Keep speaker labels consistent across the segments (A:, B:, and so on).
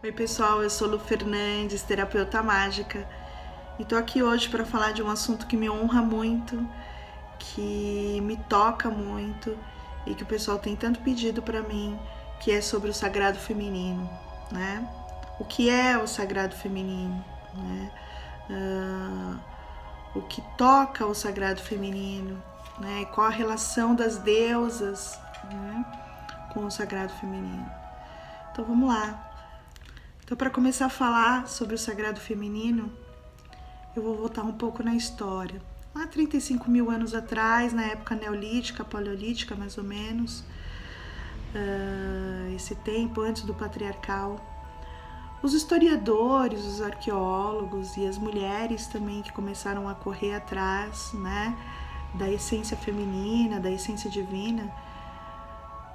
A: Oi pessoal, eu sou Lu Fernandes, terapeuta mágica, e tô aqui hoje para falar de um assunto que me honra muito, que me toca muito e que o pessoal tem tanto pedido para mim, que é sobre o sagrado feminino, né? O que é o sagrado feminino, né? O que toca o sagrado feminino, né? E qual a relação das deusas, né, com o sagrado feminino. Então vamos lá. Então, para começar a falar sobre o sagrado feminino, eu vou voltar um pouco na história. Há 35 mil anos atrás, na época neolítica, paleolítica mais ou menos, esse tempo antes do patriarcal, os historiadores, os arqueólogos e as mulheres também que começaram a correr atrás, né, da essência feminina, da essência divina,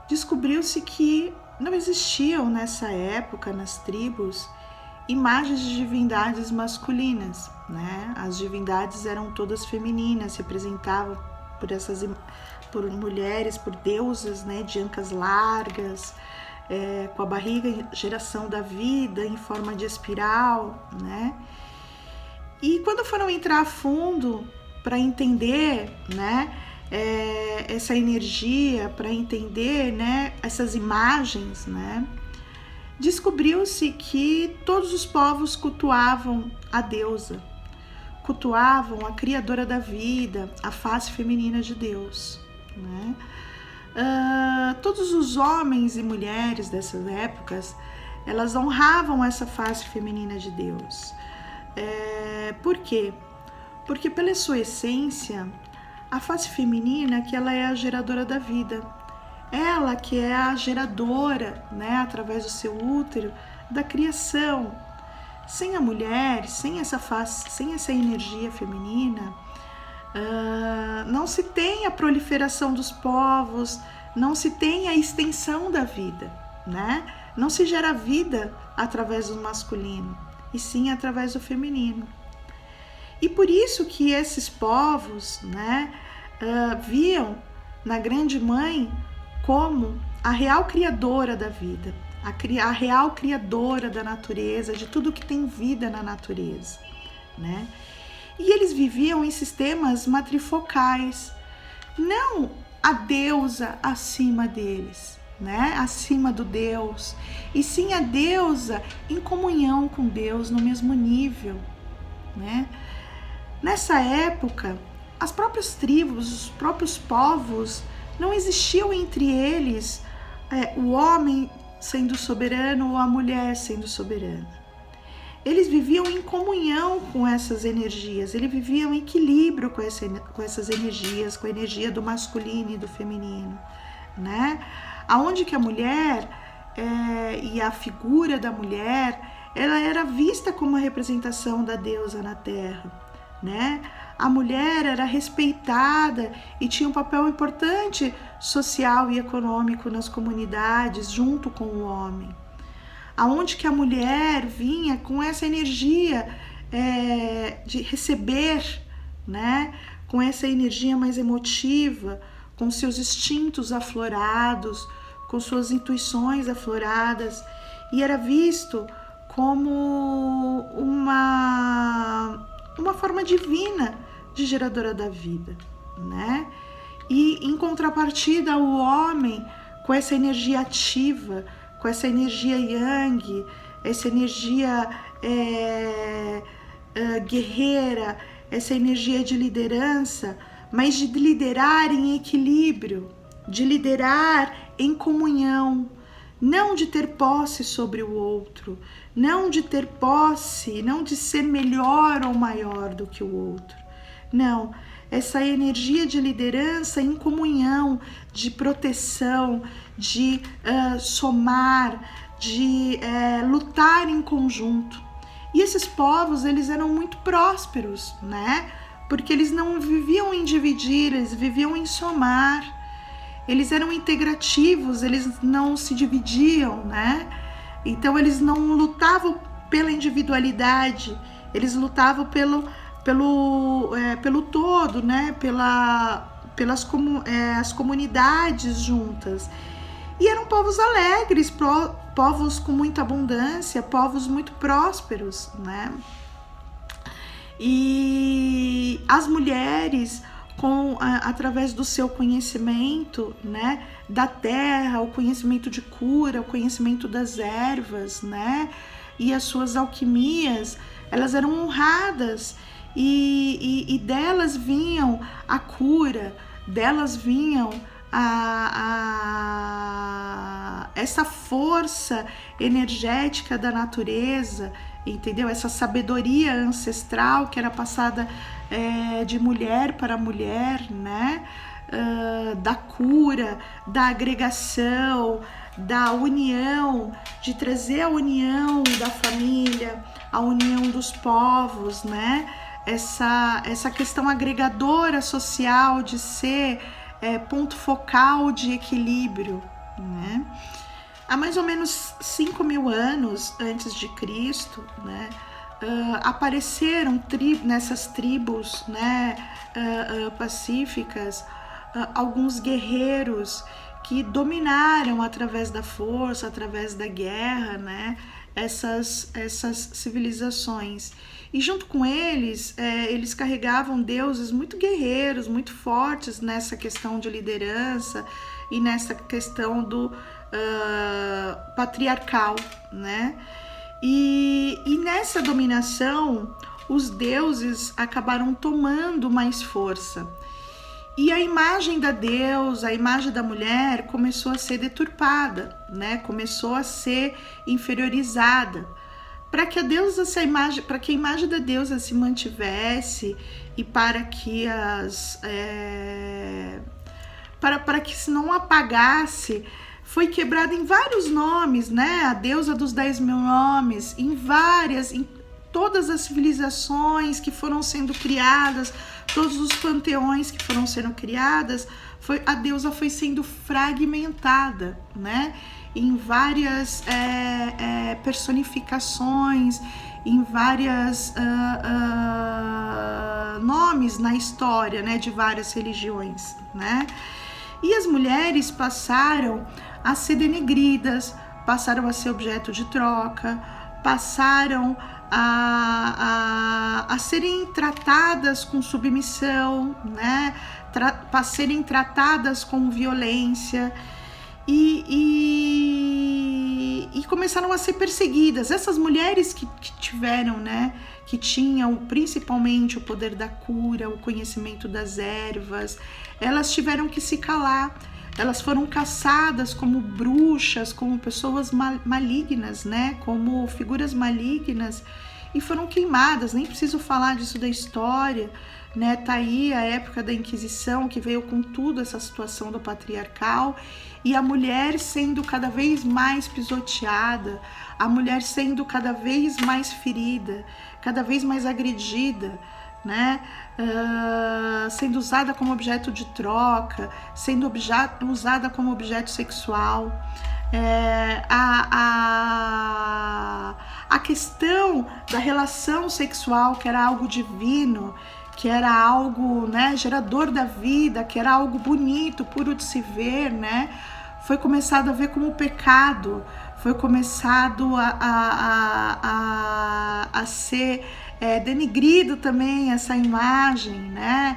A: descobriu-se que não existiam nessa época, nas tribos, imagens de divindades masculinas, né? As divindades eram todas femininas, se representavam por mulheres, por deusas, né? De ancas largas, com a barriga em geração da vida em forma de espiral, né? E quando foram entrar a fundo para entender, né, essa energia, para entender, né, essas imagens, né, descobriu-se que todos os povos cultuavam a deusa, cultuavam a criadora da vida, a face feminina de Deus, né? Todos os homens e mulheres dessas épocas, elas honravam essa face feminina de Deus. Por quê? Porque pela sua essência, a face feminina, que ela é a geradora da vida, ela que é a geradora, né, através do seu útero, da criação. Sem a mulher, sem essa face, sem essa energia feminina, não se tem a proliferação dos povos, não se tem a extensão da vida, né? Não se gera vida através do masculino, e sim através do feminino. E por isso que esses povos, né, viam na Grande Mãe como a real criadora da vida, a real criadora da natureza, de tudo que tem vida na natureza, né? E eles viviam em sistemas matrifocais, não a deusa acima deles, né? Acima do Deus, e sim a deusa em comunhão com Deus, no mesmo nível, né? Nessa época, as próprias tribos, os próprios povos, não existiam entre eles o homem sendo soberano ou a mulher sendo soberana. Eles viviam em comunhão com essas energias, eles viviam em equilíbrio com essas energias, com a energia do masculino e do feminino, né? Aonde que a mulher e a figura da mulher, ela era vista como a representação da deusa na Terra, né? A mulher era respeitada e tinha um papel importante social e econômico nas comunidades, junto com o homem. Aonde que a mulher vinha com essa energia de receber, né? Com essa energia mais emotiva, com seus instintos aflorados, com suas intuições afloradas, e era visto como uma forma divina de geradora da vida, né? E em contrapartida, o homem, com essa energia ativa, com essa energia yang, essa energia guerreira, essa energia de liderança, mas de liderar em equilíbrio, de liderar em comunhão, não de ter posse sobre o outro, não de ter posse, não de ser melhor ou maior do que o outro. Não, essa energia de liderança em comunhão, de proteção, de somar, de lutar em conjunto. E esses povos, eles eram muito prósperos, né? Porque eles não viviam em dividir, eles viviam em somar. Eles eram integrativos, eles não se dividiam, né? Então eles não lutavam pela individualidade, eles lutavam pelo todo, né? As comunidades juntas. E eram povos alegres, povos com muita abundância, povos muito prósperos, né? E as mulheres, através do seu conhecimento, né, da terra, o conhecimento de cura, o conhecimento das ervas, né, e as suas alquimias, elas eram honradas e delas vinham a cura, delas vinham essa força energética da natureza, entendeu? Essa sabedoria ancestral que era passada de mulher para mulher, né? Da cura, da agregação, da união, de trazer a união da família, a união dos povos, né? Essa questão agregadora social de ser ponto focal de equilíbrio, né? Há mais ou menos 5.000 anos antes de Cristo, né, apareceram nessas tribos, né, pacíficas, alguns guerreiros que dominaram através da força, através da guerra, né, essas civilizações. E junto com eles, eles carregavam deuses muito guerreiros, muito fortes nessa questão de liderança e nessa questão do patriarcal, né? E nessa dominação, os deuses acabaram tomando mais força. E a imagem da deusa, a imagem da mulher começou a ser deturpada, né? Começou a ser inferiorizada. Para que a imagem da deusa se mantivesse e para que para que se não apagasse, foi quebrada em vários nomes, né? A deusa dos 10.000 nomes, em todas as civilizações que foram sendo criadas, todos os panteões que foram sendo criadas, a deusa foi sendo fragmentada, né? Em várias personificações, em vários nomes na história, né? De várias religiões, né? E as mulheres passaram a ser denegridas, passaram a ser objeto de troca, passaram a serem tratadas com submissão, né? Serem tratadas com violência e começaram a ser perseguidas. Essas mulheres que tiveram, né? Que tinham principalmente o poder da cura, o conhecimento das ervas, elas tiveram que se calar. Elas foram caçadas como bruxas, como pessoas malignas, né? Como figuras malignas, e foram queimadas. Nem preciso falar disso da história, né? Tá aí a época da Inquisição, que veio com tudo essa situação do patriarcal, e a mulher sendo cada vez mais pisoteada, a mulher sendo cada vez mais ferida, cada vez mais agredida, né? Sendo usada como objeto de troca, sendo usada como objeto sexual. A questão da relação sexual, que era algo divino, que era algo, né, gerador da vida, que era algo bonito, puro de se ver, né? Foi começado a ver como pecado, foi começado a ser denegrido também essa imagem, né?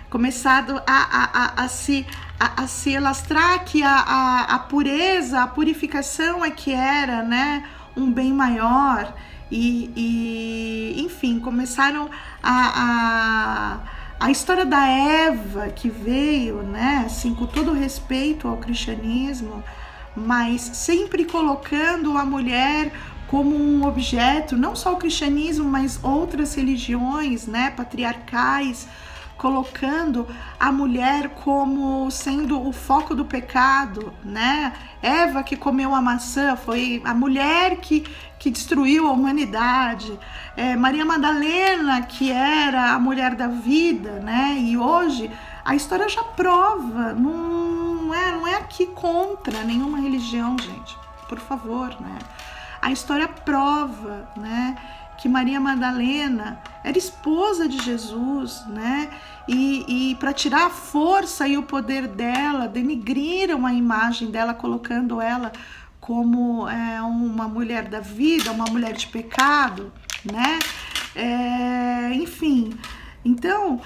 A: Começado a se alastrar que a pureza, a purificação é que era, né, um bem maior, e enfim, começaram a história da Eva que veio, né, assim, com todo respeito ao cristianismo, mas sempre colocando a mulher como um objeto, não só o cristianismo, mas outras religiões, né, patriarcais, colocando a mulher como sendo o foco do pecado, né? Eva que comeu a maçã, foi a mulher que destruiu a humanidade. Maria Madalena, que era a mulher da vida, né? E hoje a história já prova, não é aqui contra nenhuma religião, gente, por favor, né? A história prova, né, que Maria Madalena era esposa de Jesus, né? E para tirar a força e o poder dela, denigriram a imagem dela, colocando ela como uma mulher da vida, uma mulher de pecado, né? Enfim, então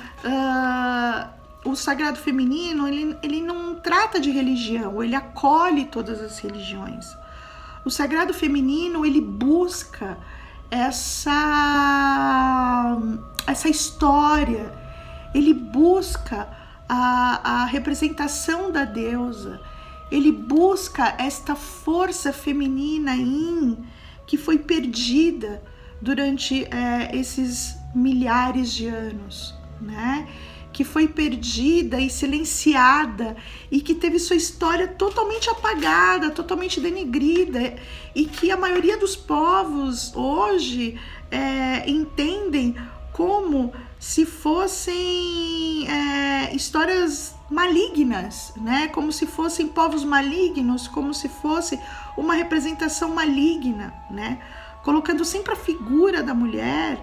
A: o sagrado feminino ele não trata de religião, ele acolhe todas as religiões. O sagrado feminino ele busca essa história, ele busca a representação da deusa, ele busca esta força feminina que foi perdida durante esses milhares de anos, né? Que foi perdida e silenciada e que teve sua história totalmente apagada, totalmente denegrida, e que a maioria dos povos hoje entendem como se fossem histórias malignas, né? Como se fossem povos malignos, como se fosse uma representação maligna, né? Colocando sempre a figura da mulher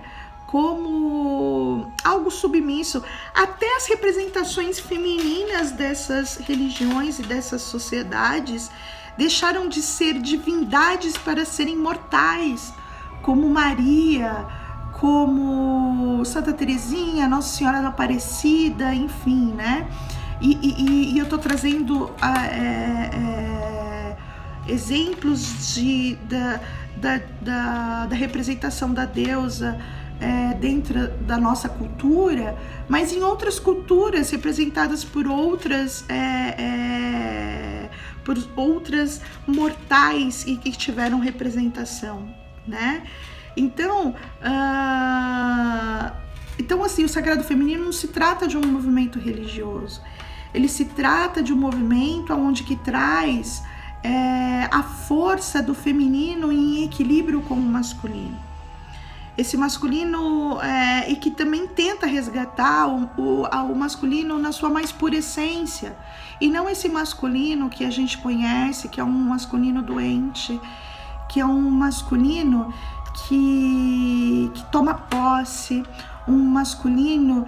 A: como algo submisso. Até as representações femininas dessas religiões e dessas sociedades deixaram de ser divindades para serem mortais, como Maria, como Santa Teresinha, Nossa Senhora da Aparecida, enfim, né? E eu tô trazendo exemplos da representação da deusa dentro da nossa cultura, mas em outras culturas representadas por outras mortais e que tiveram representação, né? Então assim, o sagrado feminino não se trata de um movimento religioso, ele se trata de um movimento onde que traz a força do feminino em equilíbrio com o masculino. Esse masculino e que também tenta resgatar o masculino na sua mais pura essência, e não esse masculino que a gente conhece, que é um masculino doente, que é um masculino que toma posse, um masculino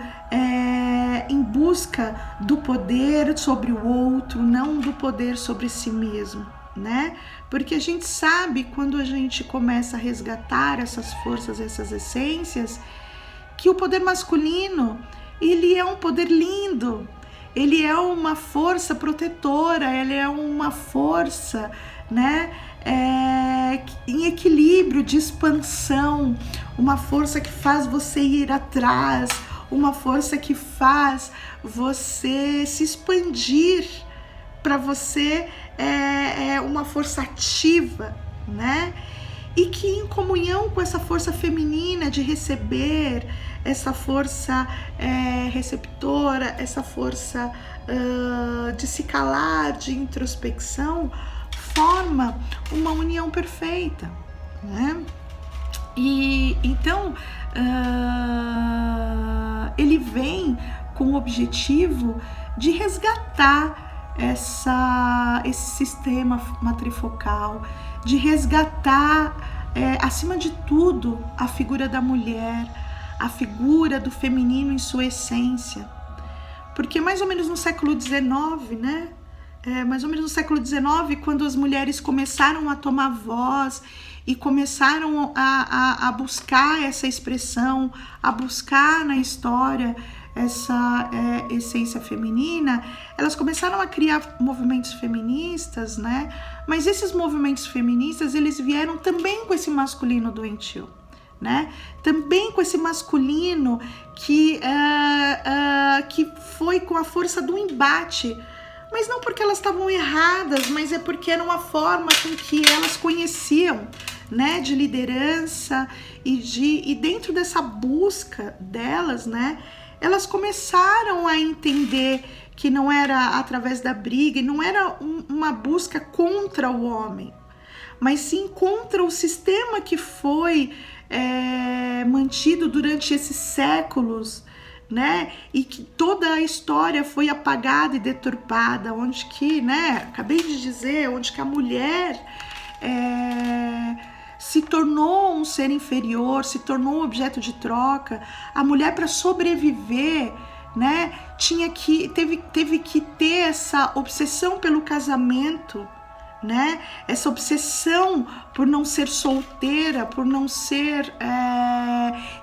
A: em busca do poder sobre o outro, não do poder sobre si mesmo, né? Porque a gente sabe, quando a gente começa a resgatar essas forças, essas essências, que o poder masculino, ele é um poder lindo, ele é uma força protetora, ele é uma força, né, em equilíbrio, de expansão, uma força que faz você ir atrás, uma força que faz você se expandir, para você uma força ativa, né? E que em comunhão com essa força feminina de receber, essa força receptora, essa força de se calar, de introspecção, forma uma união perfeita, né? E então ele vem com o objetivo de resgatar esse sistema matrifocal, de resgatar, acima de tudo, a figura da mulher, a figura do feminino em sua essência. Porque mais ou menos no século XIX, né? Mais ou menos no século XIX, quando as mulheres começaram a tomar voz e começaram a buscar essa expressão, a buscar na história essa essência feminina, elas começaram a criar movimentos feministas, né? Mas esses movimentos feministas, eles vieram também com esse masculino doentio, né? Também com esse masculino que foi com a força do embate, mas não porque elas estavam erradas, mas é porque era uma forma com que elas conheciam, né, de liderança e dentro dessa busca delas, né, elas começaram a entender que não era através da briga, e não era uma busca contra o homem, mas sim contra o sistema que foi mantido durante esses séculos, né? E que toda a história foi apagada e deturpada, onde que, né? Acabei de dizer, onde que a mulher se tornou um ser inferior, se tornou um objeto de troca. A mulher, para sobreviver, né, teve que ter essa obsessão pelo casamento, né? Essa obsessão por não ser solteira, por não ser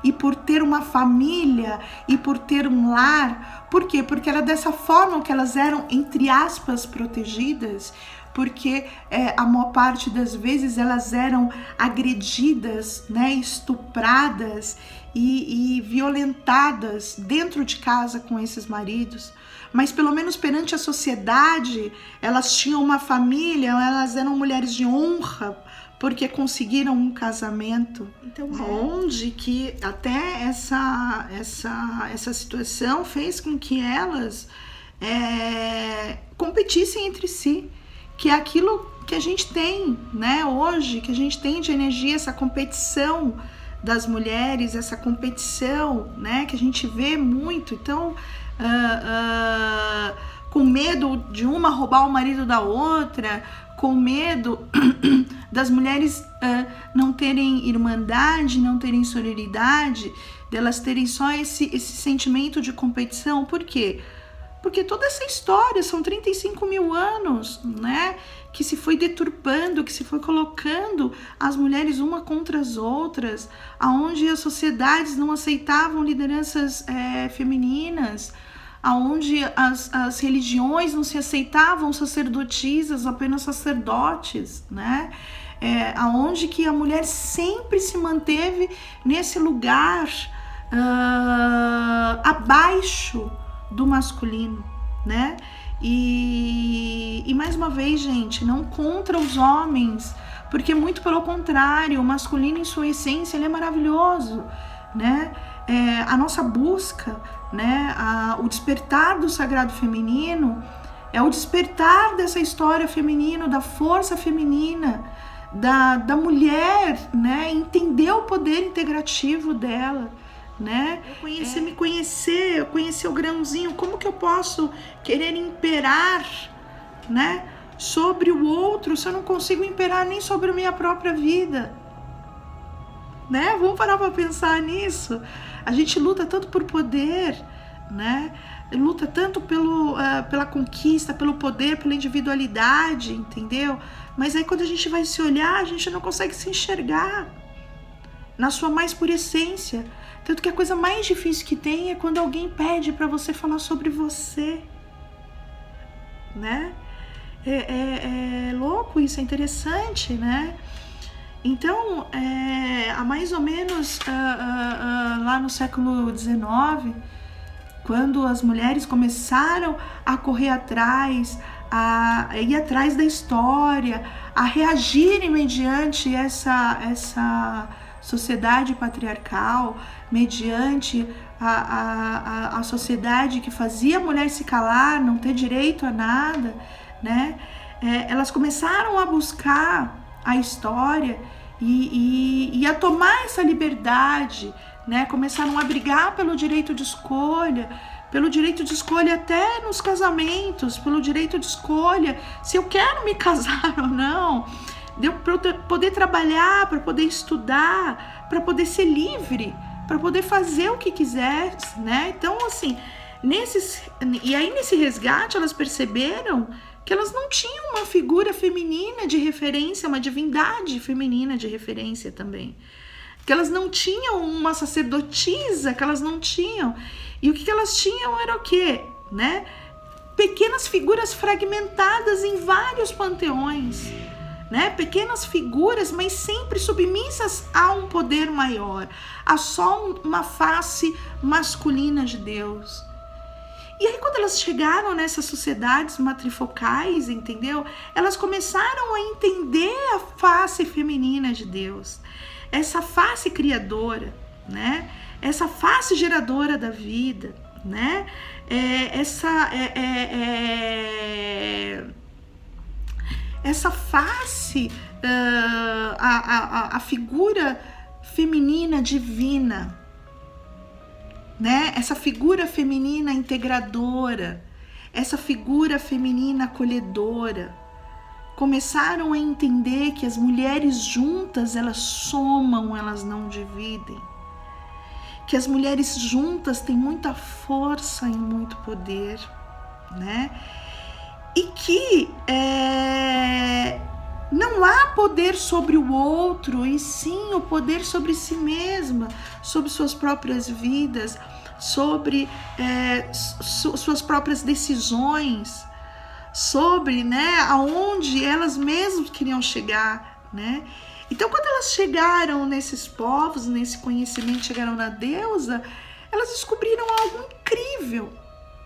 A: e por ter uma família e por ter um lar. Por quê? Porque era dessa forma que elas eram, entre aspas, protegidas, porque a maior parte das vezes elas eram agredidas, né, estupradas e violentadas dentro de casa com esses maridos. Mas pelo menos perante a sociedade, elas tinham uma família, elas eram mulheres de honra, porque conseguiram um casamento. Então, onde que até essa situação fez com que elas competissem entre si, que é aquilo que a gente tem, né, hoje, que a gente tem de energia, essa competição das mulheres, essa competição, né, que a gente vê muito. Então, com medo de uma roubar o marido da outra, com medo das mulheres não terem irmandade, não terem sororidade, delas terem só esse sentimento de competição. Por quê? Porque toda essa história, são 35 mil anos, né, que se foi deturpando, que se foi colocando as mulheres uma contra as outras, aonde as sociedades não aceitavam lideranças femininas, aonde as religiões não se aceitavam sacerdotisas, apenas sacerdotes, né? Aonde que a mulher sempre se manteve nesse lugar abaixo do masculino, né? E mais uma vez, gente, não contra os homens, porque muito pelo contrário, o masculino em sua essência, ele é maravilhoso, né? A nossa busca, né? O despertar do sagrado feminino é o despertar dessa história feminina, da força feminina, da mulher, né? Entender o poder integrativo dela, né? Me conhecer, conhecer o grãozinho. Como que eu posso querer imperar, né, sobre o outro se eu não consigo imperar nem sobre a minha própria vida, né? Vamos parar para pensar nisso. A gente luta tanto por poder, né? Luta tanto pela conquista, pelo poder, pela individualidade, entendeu? Mas aí quando a gente vai se olhar, a gente não consegue se enxergar na sua mais pura essência. Tanto que a coisa mais difícil que tem é quando alguém pede para você falar sobre você, né? É louco isso, é interessante, né? Então, há mais ou menos lá no século XIX, quando as mulheres começaram a correr atrás, a ir atrás da história, a reagirem mediante essa sociedade patriarcal, mediante a sociedade que fazia a mulher se calar, não ter direito a nada, né? Elas começaram a buscar a história e a tomar essa liberdade, né? Começaram a brigar pelo direito de escolha até nos casamentos, pelo direito de escolha se eu quero me casar ou não, para eu poder trabalhar, para poder estudar, para poder ser livre, para poder fazer o que quiser, né? Então, assim, nesse resgate elas perceberam que elas não tinham uma figura feminina de referência, uma divindade feminina de referência também. Que elas não tinham uma sacerdotisa, que elas não tinham. E o que elas tinham era o quê? Né? Pequenas figuras fragmentadas em vários panteões, né? Pequenas figuras, mas sempre submissas a um poder maior, a só uma face masculina de Deus. E aí quando elas chegaram nessas sociedades matrifocais, entendeu? Elas começaram a entender a face feminina de Deus, essa face criadora, né? Essa face geradora da vida, né? Essa face, a figura feminina divina, né? Essa figura feminina integradora, essa figura feminina acolhedora. começaram a entender que as mulheres juntas, elas somam, elas não dividem. Que as mulheres juntas têm muita força e muito poder, né? E que não há poder sobre o outro, e sim o poder sobre si mesma, sobre suas próprias vidas, sobre suas próprias decisões, sobre, né, aonde elas mesmas queriam chegar, né? Então, quando elas chegaram nesses povos, nesse conhecimento, chegaram na deusa, elas descobriram algo incrível,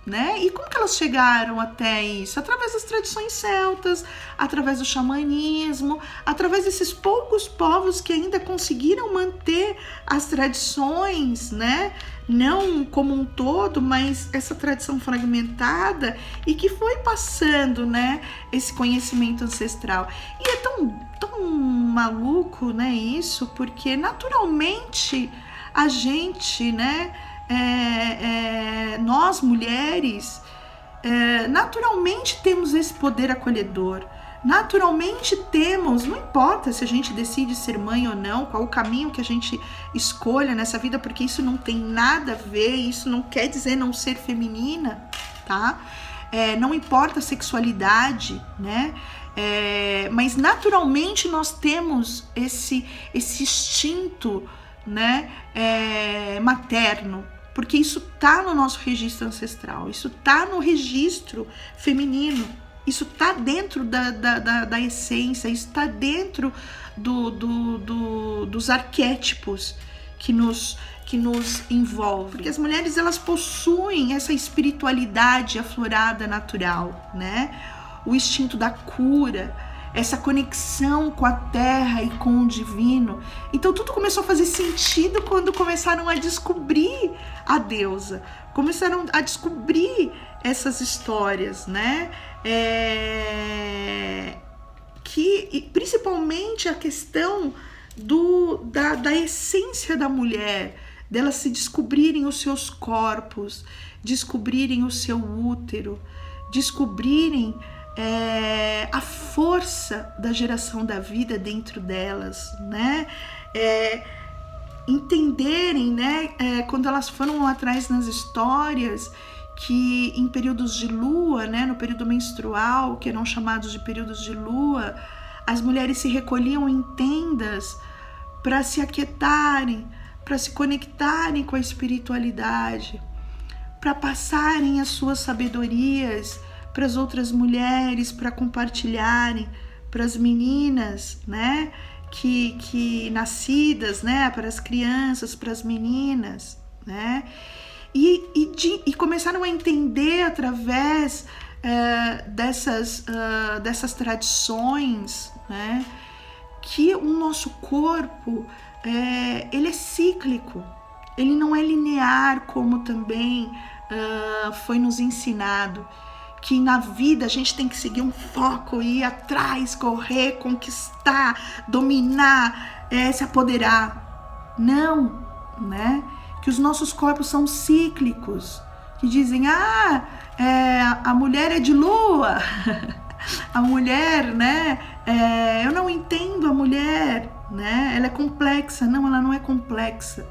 A: né? E como que elas chegaram até isso? Através das tradições celtas, através do xamanismo, através desses poucos povos que ainda conseguiram manter as tradições, né? Não como um todo, mas essa tradição fragmentada e que foi passando, né, esse conhecimento ancestral. E é tão maluco, né, isso, porque naturalmente a gente, né, nós mulheres, naturalmente temos esse poder acolhedor. Naturalmente temos, não importa se a gente decide ser mãe ou não, qual o caminho que a gente escolha nessa vida, porque isso não tem nada a ver, isso não quer dizer não ser feminina, tá? Não importa a sexualidade, né? Mas naturalmente nós temos esse instinto, né, materno, porque isso tá no nosso registro ancestral, isso tá no registro feminino. Isso está dentro da essência, isso está dentro dos arquétipos que nos envolvem. Porque as mulheres, elas possuem essa espiritualidade aflorada natural, né? O instinto da cura, essa conexão com a terra e com o divino. Então tudo começou a fazer sentido quando começaram a descobrir a deusa, começaram a descobrir essas histórias, né? Que principalmente a questão da essência da mulher, delas se descobrirem os seus corpos, descobrirem o seu útero, descobrirem a força da geração da vida dentro delas, né? Entenderem, né, quando elas foram lá atrás nas histórias, que em períodos de lua, né, no período menstrual, que eram chamados de períodos de lua, as mulheres se recolhiam em tendas para se aquietarem, para se conectarem com a espiritualidade, para passarem as suas sabedorias para as outras mulheres, para compartilharem, para as meninas, né, que nascidas, né, para as crianças, para as meninas, né, e começaram a entender através dessas tradições, né, que o nosso corpo ele é cíclico, ele não é linear, como também foi nos ensinado, que na vida a gente tem que seguir um foco, ir atrás, correr, conquistar, dominar, se apoderar. Não, né? Que os nossos corpos são cíclicos, que dizem, a mulher é de lua, a mulher, né, eu não entendo a mulher, né, ela é complexa. Não, ela não é complexa,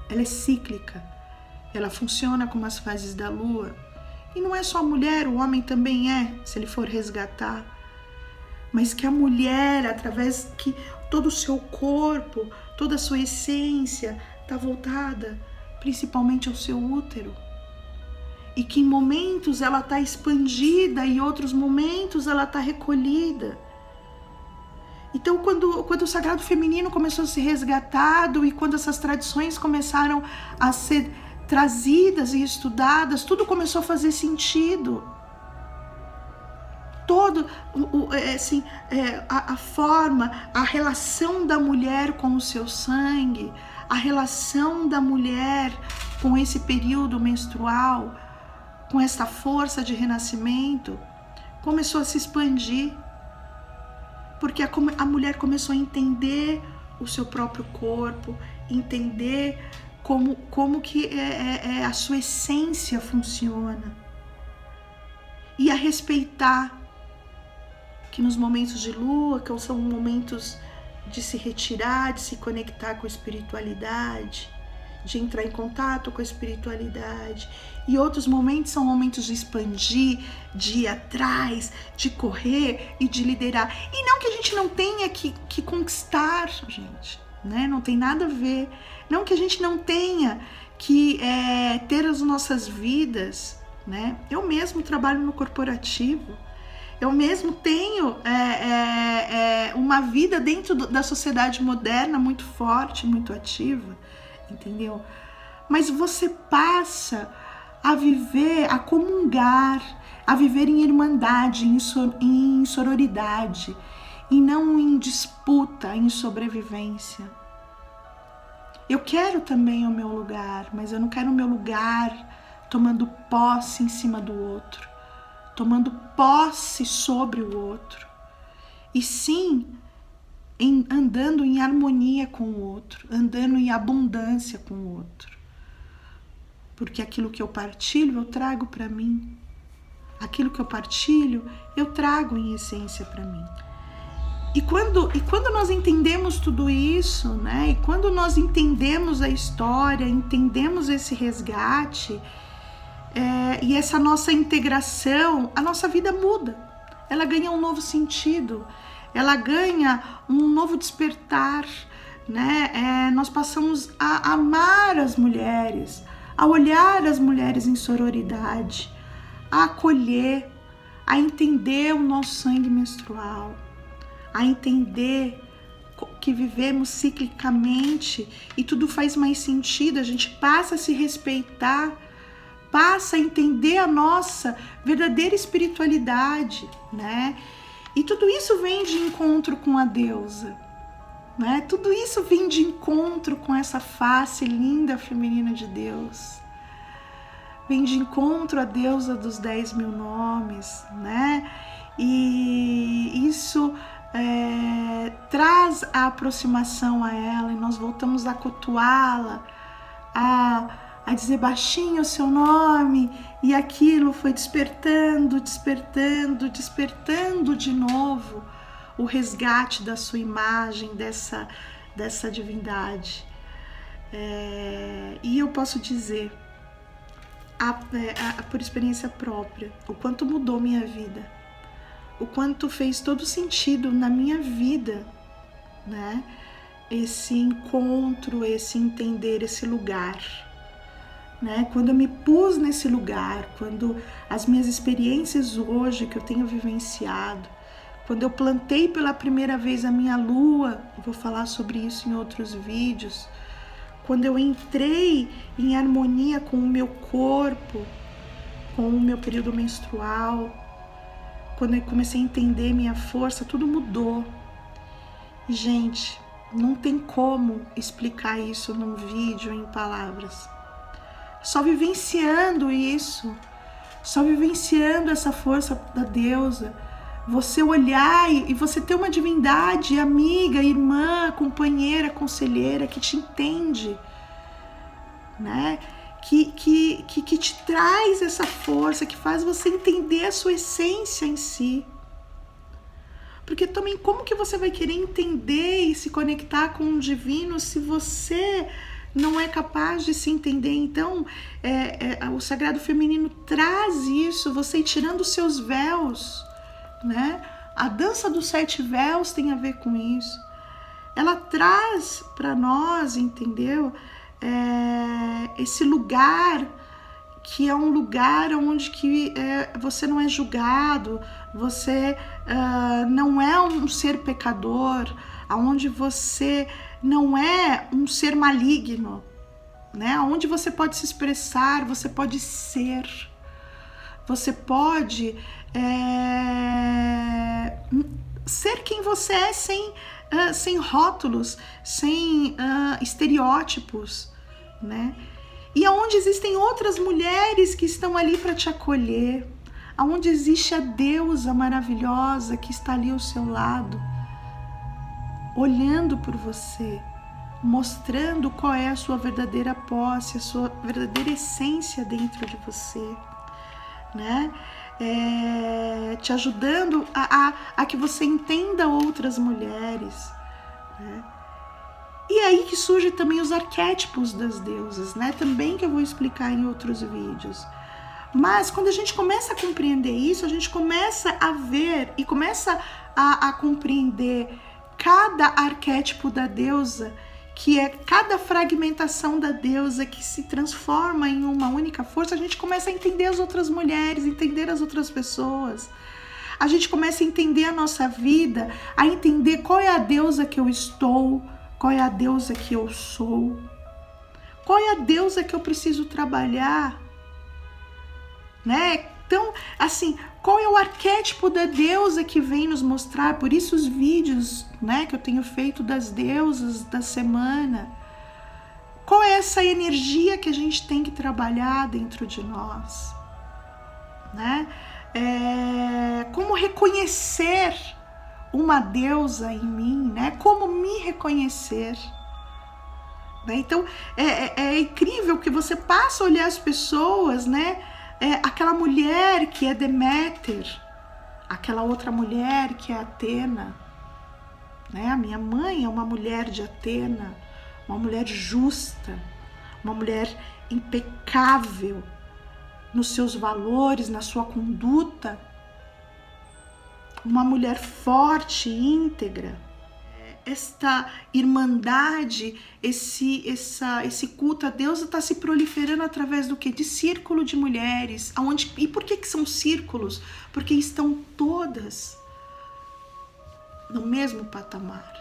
A: ela é cíclica, ela funciona como as fases da lua. E não é só a mulher, o homem também se ele for resgatar. Mas que a mulher, através que todo o seu corpo, toda a sua essência está voltada principalmente ao seu útero. E que em momentos ela está expandida e em outros momentos ela está recolhida. Então, quando o sagrado feminino começou a ser resgatado e quando essas tradições começaram a ser trazidas e estudadas, tudo começou a fazer sentido. A forma, a relação da mulher com o seu sangue, a relação da mulher com esse período menstrual, com essa força de renascimento, começou a se expandir. Porque a mulher começou a entender o seu próprio corpo, entender como que a sua essência funciona, e a respeitar que nos momentos de lua, que são momentos de se retirar, de se conectar com a espiritualidade, de entrar em contato com a espiritualidade. E outros momentos são momentos de expandir, de ir atrás, de correr e de liderar. E não que a gente não tenha que conquistar, gente, né? Não tem nada a ver. Não que a gente não tenha que ter as nossas vidas, né? Eu mesmo trabalho no corporativo. Eu mesmo tenho uma vida dentro da sociedade moderna muito forte, muito ativa, entendeu? Mas você passa a viver, a comungar, a viver em irmandade, em sororidade, e não em disputa, em sobrevivência. Eu quero também o meu lugar, mas eu não quero o meu lugar tomando posse em cima do outro, tomando posse sobre o outro, e sim andando em harmonia com o outro, andando em abundância com o outro. Porque aquilo que eu partilho, eu trago para mim. Aquilo que eu partilho, eu trago em essência para mim. E quando nós entendemos tudo isso, né? E quando nós entendemos a história, entendemos esse resgate, e essa nossa integração, a nossa vida muda. Ela ganha um novo sentido, ela ganha um novo despertar, né? Nós passamos a amar as mulheres, a olhar as mulheres em sororidade, a acolher, a entender o nosso sangue menstrual, a entender que vivemos ciclicamente e tudo faz mais sentido, a gente passa a se respeitar, passa a entender a nossa verdadeira espiritualidade, né? E tudo isso vem de encontro com a deusa, né? Tudo isso vem de encontro com essa face linda feminina de Deus. Vem de encontro à deusa dos 10.000 nomes, né? E isso traz a aproximação a ela, e nós voltamos a cultuá-la, a dizer baixinho o seu nome, e aquilo foi despertando de novo o resgate da sua imagem, dessa divindade. E eu posso dizer, por experiência própria, o quanto mudou minha vida, o quanto fez todo sentido na minha vida, né? Esse encontro, esse entender esse lugar, né? Quando eu me pus nesse lugar, quando as minhas experiências hoje que eu tenho vivenciado, quando eu plantei pela primeira vez a minha lua, eu vou falar sobre isso em outros vídeos, quando eu entrei em harmonia com o meu corpo, com o meu período menstrual, quando eu comecei a entender minha força, tudo mudou. Gente, não tem como explicar isso num vídeo, em palavras. Só vivenciando isso, só vivenciando essa força da deusa, você olhar e você ter uma divindade, amiga, irmã, companheira, conselheira que te entende, né? Que te traz essa força, que faz você entender a sua essência em si. Porque também como que você vai querer entender e se conectar com o divino se você não é capaz de se entender? Então, o sagrado feminino traz isso, você ir tirando os seus véus, né? A dança dos 7 véus tem a ver com isso. Ela traz para nós, entendeu? Esse lugar que é um lugar onde você não é julgado, você não é um ser pecador, onde você não é um ser maligno, né? Onde você pode se expressar, você pode ser, você pode ser quem você é sem rótulos, sem estereótipos, né? E aonde existem outras mulheres que estão ali para te acolher, aonde existe a deusa maravilhosa que está ali ao seu lado, olhando por você, mostrando qual é a sua verdadeira posse, a sua verdadeira essência dentro de você, né? te ajudando a que você entenda outras mulheres, né? E aí que surgem também os arquétipos das deusas, né? Também que eu vou explicar em outros vídeos. Mas quando a gente começa a compreender isso, a gente começa a ver e começa a compreender cada arquétipo da deusa, que é cada fragmentação da deusa que se transforma em uma única força, a gente começa a entender as outras mulheres, entender as outras pessoas. A gente começa a entender a nossa vida, a entender qual é a deusa que eu estou, qual é a deusa que eu sou, qual é a deusa que eu preciso trabalhar, né? Então, assim, qual é o arquétipo da deusa que vem nos mostrar? Por isso os vídeos, né, que eu tenho feito das deusas da semana. Qual é essa energia que a gente tem que trabalhar dentro de nós, né? Como reconhecer uma deusa em mim, né? Como me reconhecer, né? Então, é incrível que você passa a olhar as pessoas, né? Aquela mulher que é Deméter, aquela outra mulher que é Atena, né? A minha mãe é uma mulher de Atena, uma mulher justa, uma mulher impecável nos seus valores, na sua conduta, uma mulher forte, íntegra. Esta irmandade, esse culto a Deus está se proliferando através do quê? De círculo de mulheres. E por que são círculos? Porque estão todas no mesmo patamar.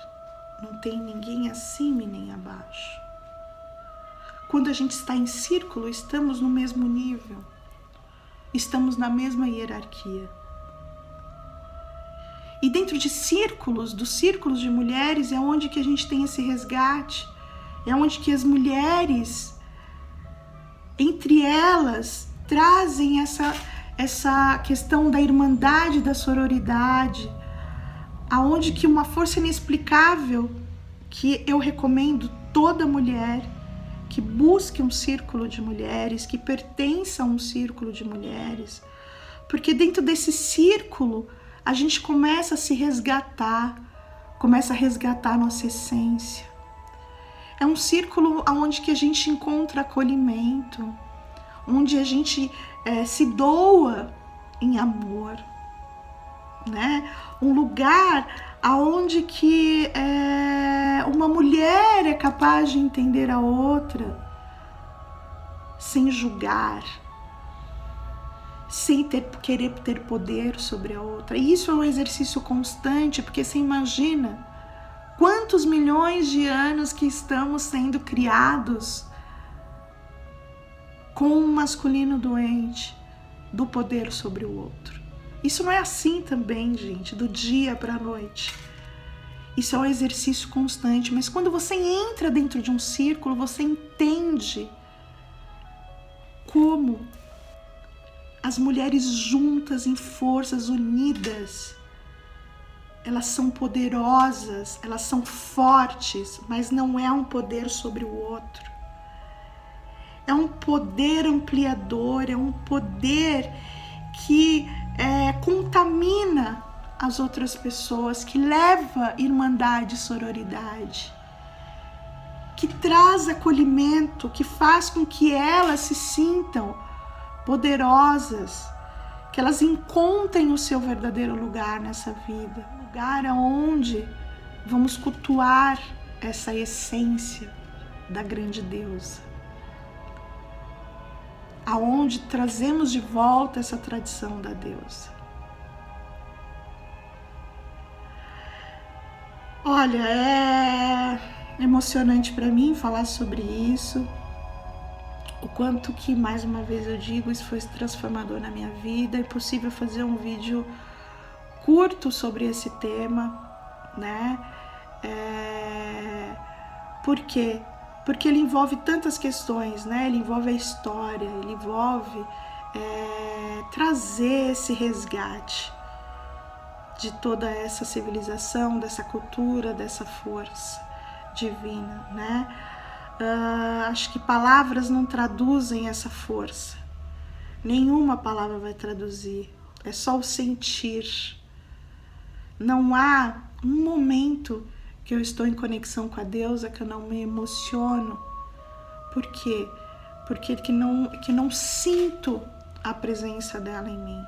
A: Não tem ninguém acima e nem abaixo. Quando a gente está em círculo, estamos no mesmo nível. Estamos na mesma hierarquia. E dentro de círculos, dos círculos de mulheres, é onde que a gente tem esse resgate. É onde que as mulheres, entre elas, trazem essa questão da irmandade, da sororidade, aonde que uma força inexplicável, que eu recomendo toda mulher, que busque um círculo de mulheres, que pertença a um círculo de mulheres, porque dentro desse círculo, a gente começa a se resgatar, começa a resgatar a nossa essência. É um círculo onde que a gente encontra acolhimento, onde a gente se doa em amor, né? Um lugar onde que uma mulher é capaz de entender a outra sem julgar, sem querer ter poder sobre a outra. E isso é um exercício constante, porque você imagina quantos milhões de anos que estamos sendo criados com um masculino doente, do poder sobre o outro. Isso não é assim também, gente, do dia para a noite. Isso é um exercício constante, mas quando você entra dentro de um círculo, você entende como as mulheres juntas, em forças unidas, elas são poderosas, elas são fortes, mas não é um poder sobre o outro. É um poder ampliador, é um poder que contamina as outras pessoas, que leva irmandade e sororidade, que traz acolhimento, que faz com que elas se sintam poderosas, que elas encontrem o seu verdadeiro lugar nessa vida, um lugar onde vamos cultuar essa essência da grande deusa, aonde trazemos de volta essa tradição da deusa. Olha, é emocionante para mim falar sobre isso. O quanto que, mais uma vez eu digo, isso foi transformador na minha vida. É possível fazer um vídeo curto sobre esse tema, né? Por quê? Porque ele envolve tantas questões, né? Ele envolve a história, ele envolve trazer esse resgate de toda essa civilização, dessa cultura, dessa força divina, né? Acho que palavras não traduzem essa força. Nenhuma palavra vai traduzir é só o sentir. Não há um momento que eu estou em conexão com a deusa que eu não me emociono. Por quê? Porque que não sinto a presença dela em mim.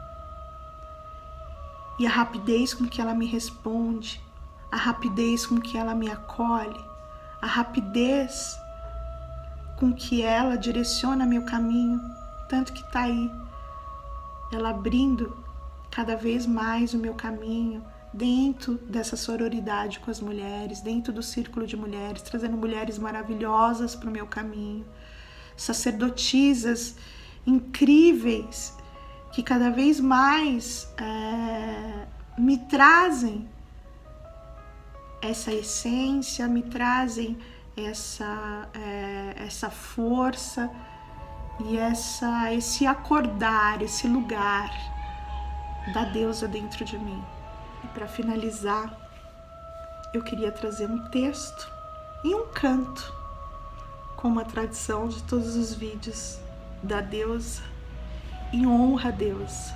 A: E a rapidez com que ela me responde, a rapidez com que ela me acolhe, a rapidez com que ela direciona meu caminho, tanto que está aí, ela abrindo cada vez mais o meu caminho, dentro dessa sororidade com as mulheres, dentro do círculo de mulheres, trazendo mulheres maravilhosas para o meu caminho, sacerdotisas incríveis, que cada vez mais me trazem essa essência, me trazem essa força e esse acordar, esse lugar da deusa dentro de mim. E para finalizar, eu queria trazer um texto e um canto, como a tradição de todos os vídeos da deusa, em honra a deusa.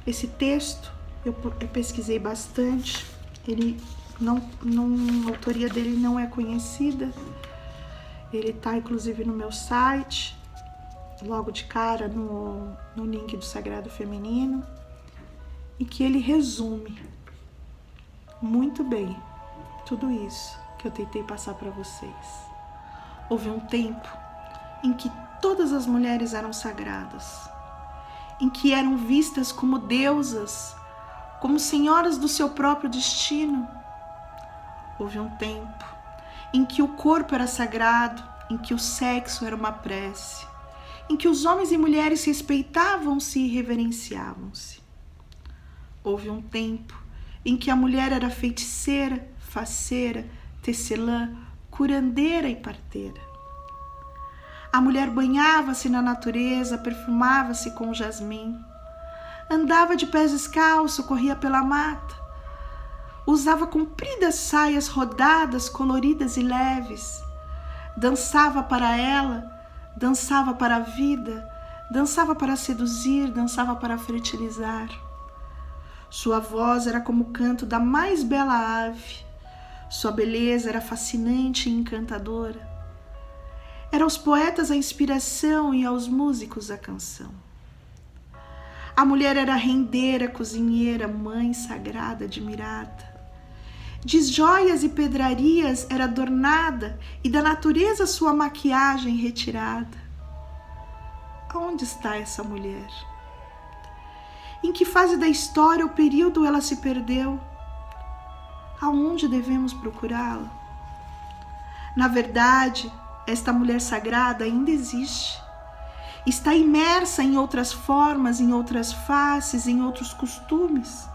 A: Esse texto eu pesquisei bastante, a autoria dele não é conhecida, ele está inclusive no meu site, logo de cara no link do Sagrado Feminino, e que ele resume muito bem tudo isso que eu tentei passar para vocês. Houve um tempo em que todas as mulheres eram sagradas, em que eram vistas como deusas, como senhoras do seu próprio destino. Houve um tempo em que o corpo era sagrado, em que o sexo era uma prece, em que os homens e mulheres respeitavam-se e reverenciavam-se. Houve um tempo em que a mulher era feiticeira, faceira, tecelã, curandeira e parteira. A mulher banhava-se na natureza, perfumava-se com jasmim, andava de pés descalços, corria pela mata, usava compridas saias rodadas, coloridas e leves, dançava para ela, dançava para a vida, dançava para seduzir, dançava para fertilizar. Sua voz era como o canto da mais bela ave, sua beleza era fascinante e encantadora. Eram aos poetas a inspiração e aos músicos a canção. A mulher era rendeira, cozinheira, mãe sagrada, admirada. De joias e pedrarias era adornada e da natureza sua maquiagem retirada. Aonde está essa mulher? Em que fase da história ou período ela se perdeu? Aonde devemos procurá-la? Na verdade, esta mulher sagrada ainda existe. Está imersa em outras formas, em outras faces, em outros costumes.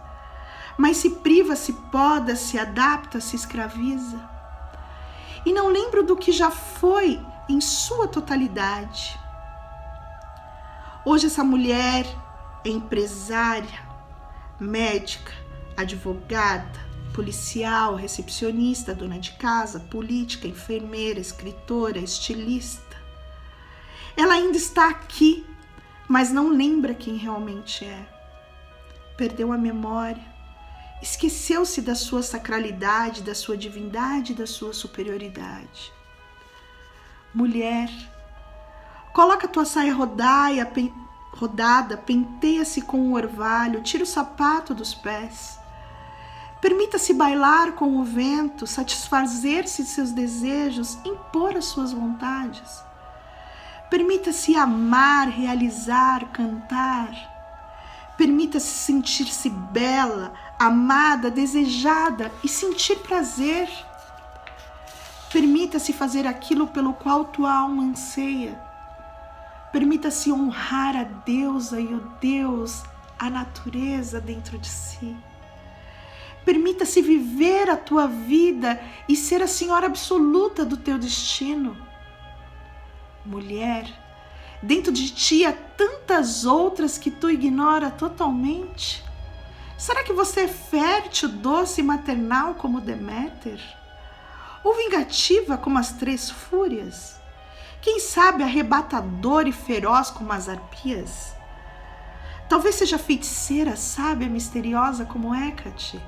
A: Mas se priva, se poda, se adapta, se escraviza. E não lembro do que já foi em sua totalidade. Hoje essa mulher é empresária, médica, advogada, policial, recepcionista, dona de casa, política, enfermeira, escritora, estilista. Ela ainda está aqui, mas não lembra quem realmente é. Perdeu a memória, esqueceu-se da sua sacralidade, da sua divindade, da sua superioridade. Mulher, coloca tua saia rodada, penteia-se com o orvalho, tira o sapato dos pés. Permita-se bailar com o vento, satisfazer-se de seus desejos, impor as suas vontades. Permita-se amar, realizar, cantar. Permita-se sentir-se bela, amada, desejada e sentir prazer. Permita-se fazer aquilo pelo qual tua alma anseia. Permita-se honrar a deusa e o Deus, a natureza dentro de si. Permita-se viver a tua vida e ser a senhora absoluta do teu destino. Mulher, dentro de ti há tantas outras que tu ignora totalmente. Será que você é fértil, doce e maternal como Deméter? Ou vingativa como as 3 fúrias? Quem sabe arrebatador e feroz como as arpias? Talvez seja feiticeira, sábia, misteriosa como Hecate,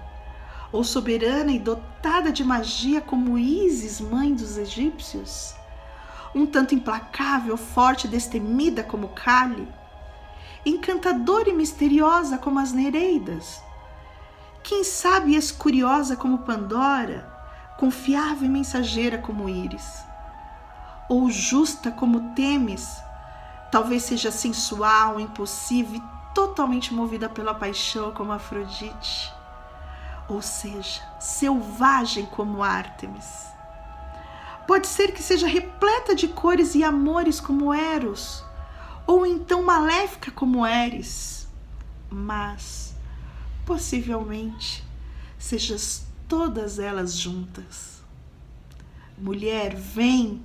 A: ou soberana e dotada de magia como Ísis, mãe dos egípcios, um tanto implacável, forte e destemida como Kali, encantadora e misteriosa como as Nereidas, quem sabe curiosa como Pandora, confiável e mensageira como Íris, ou justa como Temis, talvez seja sensual, impulsiva e totalmente movida pela paixão como Afrodite, ou seja, selvagem como Ártemis. Pode ser que seja repleta de cores e amores como Eros, ou então maléfica como Eris, mas possivelmente sejas todas elas juntas. Mulher, vem!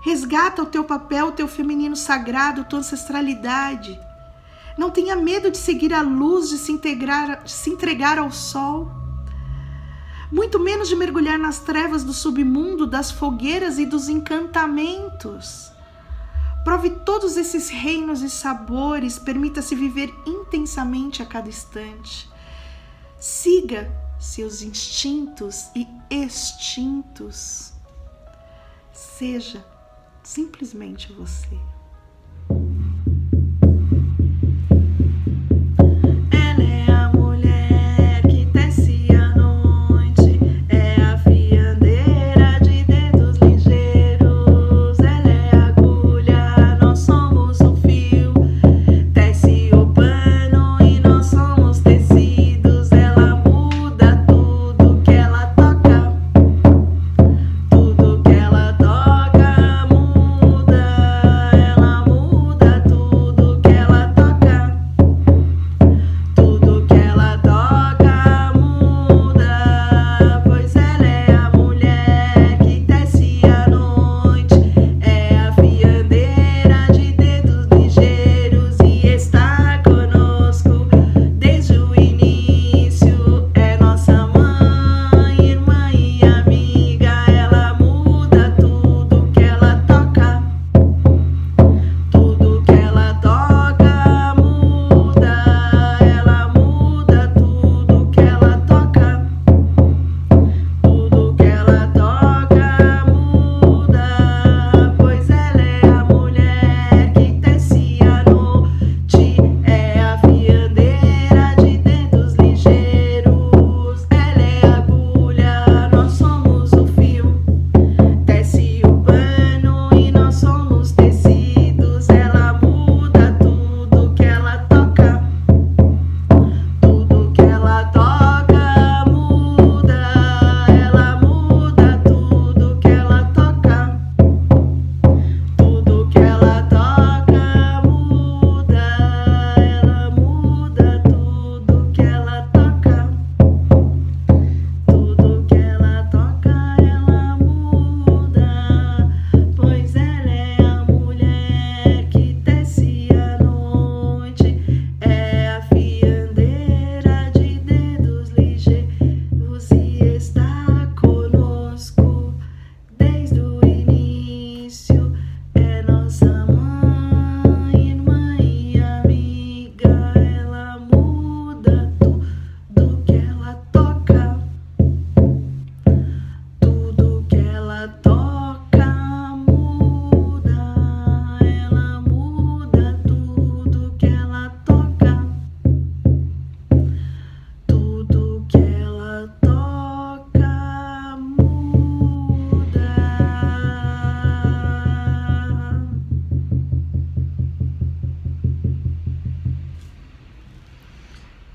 A: Resgata o teu papel, o teu feminino sagrado, tua ancestralidade. Não tenha medo de seguir a luz, de se entregar ao sol. Muito menos de mergulhar nas trevas do submundo, das fogueiras e dos encantamentos. Prove todos esses reinos e sabores, permita-se viver intensamente a cada instante. Siga seus instintos e extintos. Seja simplesmente você.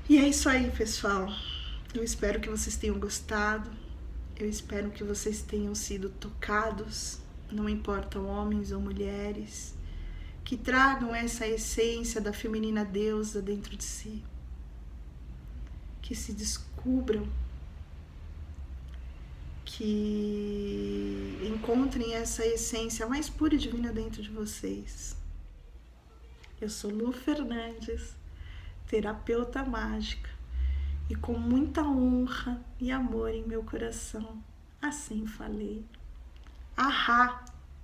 A: E é isso aí, pessoal. Eu espero que vocês tenham gostado. Eu espero que vocês tenham sido tocados, não importa homens ou mulheres, que tragam essa essência da feminina deusa dentro de si, que se descubram, que encontrem essa essência mais pura e divina dentro de vocês. Eu sou Lu Fernandes, terapeuta mágica, e com muita honra e amor em meu coração, assim falei. Ahá!